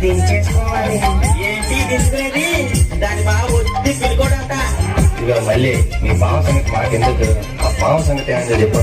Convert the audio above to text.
దించేసుకోవాలి. ఏంటి దించుకునేది? దాని బాగా వద్దు పిలుకోడంట. ఇక మళ్ళీ మీ బావ సంగతి మాకెందుకు, ఆ బావ సంగతి ఏంటో చెప్పు.